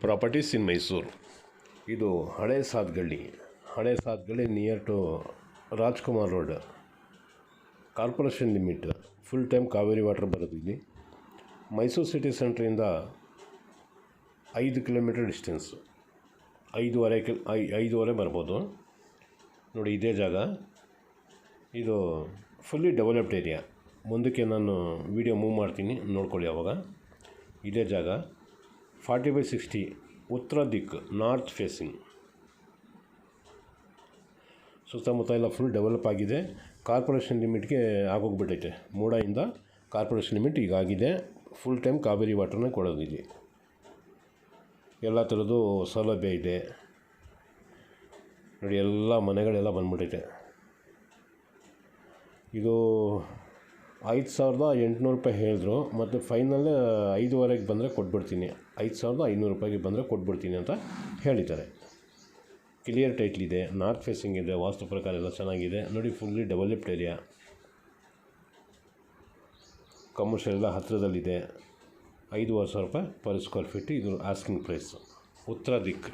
Properties ಇನ್ ಮೈಸೂರು. ಇದು ಹಳೆ Sathagalli near to Rajkumar road, corporation limit. Full time Kaveri water ಬರೋದು ಇಲ್ಲಿ. ಮೈಸೂರು ಸಿಟಿ ಸೆಂಟ್ರಿಂದ 5 ಕಿಲೋಮೀಟರ್ ಡಿಸ್ಟೆನ್ಸು, 5.5 ಬರ್ಬೋದು. ನೋಡಿ ಇದೇ ಜಾಗ. ಇದು ಫುಲ್ಲಿ ಡೆವಲಪ್ಡ್ ಏರಿಯಾ. ಮುಂದಕ್ಕೆ ನಾನು ವಿಡಿಯೋ ಮೂವ್ ಮಾಡ್ತೀನಿ, ನೋಡ್ಕೊಳ್ಳಿ ಅವಾಗ. ಇದೇ ಜಾಗ 40/60 ಉತ್ತರ ದಿಕ್ಕು, ನಾರ್ತ್ ಫೇಸಿಂಗ್. ಸುತ್ತಮುತ್ತ ಎಲ್ಲ ಫುಲ್ ಡೆವಲಪ್ ಆಗಿದೆ. ಕಾರ್ಪೊರೇಷನ್ ಲಿಮಿಟ್ಗೆ ಆಗೋಗ್ಬಿಟ್ಟೈತೆ. ಮೂಡಾಯಿಂದ ಕಾರ್ಪೊರೇಷನ್ ಲಿಮಿಟ್ ಈಗಾಗಿದೆ. ಫುಲ್ ಟೈಮ್ ಕಾವೇರಿ ವಾಟರ್ನ ಕೊಡೋದು ಇಲ್ಲಿ. ಎಲ್ಲ ಥರದ್ದು ಸೌಲಭ್ಯ ಇದೆ ನೋಡಿ. ಎಲ್ಲ ಮನೆಗಳೆಲ್ಲ ಬಂದ್ಬಿಟ್ಟೈತೆ. ಇದು 5,800 ರೂಪಾಯಿ ಹೇಳಿದ್ರು, ಮತ್ತು ಫೈನಲ್ 5,500ಗೆ ಬಂದರೆ ಕೊಟ್ಬಿಡ್ತೀನಿ, 5,500 ರೂಪಾಯಿಗೆ ಬಂದರೆ ಕೊಟ್ಬಿಡ್ತೀನಿ ಅಂತ ಹೇಳಿದ್ದಾರೆ. ಕ್ಲಿಯರ್ ಟೈಟ್ಲ್ ಇದೆ, ನಾರ್ತ್ ಫೇಸಿಂಗ್ ಇದೆ, ವಾಸ್ತು ಪ್ರಕಾರ ಎಲ್ಲ ಚೆನ್ನಾಗಿದೆ ನೋಡಿ. ಫುಲ್ಲಿ ಡೆವಲಪ್ಡ್ ಏರಿಯಾ, ಕಮರ್ಷಿಯಲ್ ಎಲ್ಲ ಹತ್ತಿರದಲ್ಲಿದೆ. 5,500 ರೂಪಾಯಿ ಪರ್ ಸ್ಕ್ವೇರ್ ಫೀಟ್ ಇದು ಆಸ್ಕಿಂಗ್ ಪ್ರೈಸು. ಉತ್ತರ ದಿಕ್ಕು.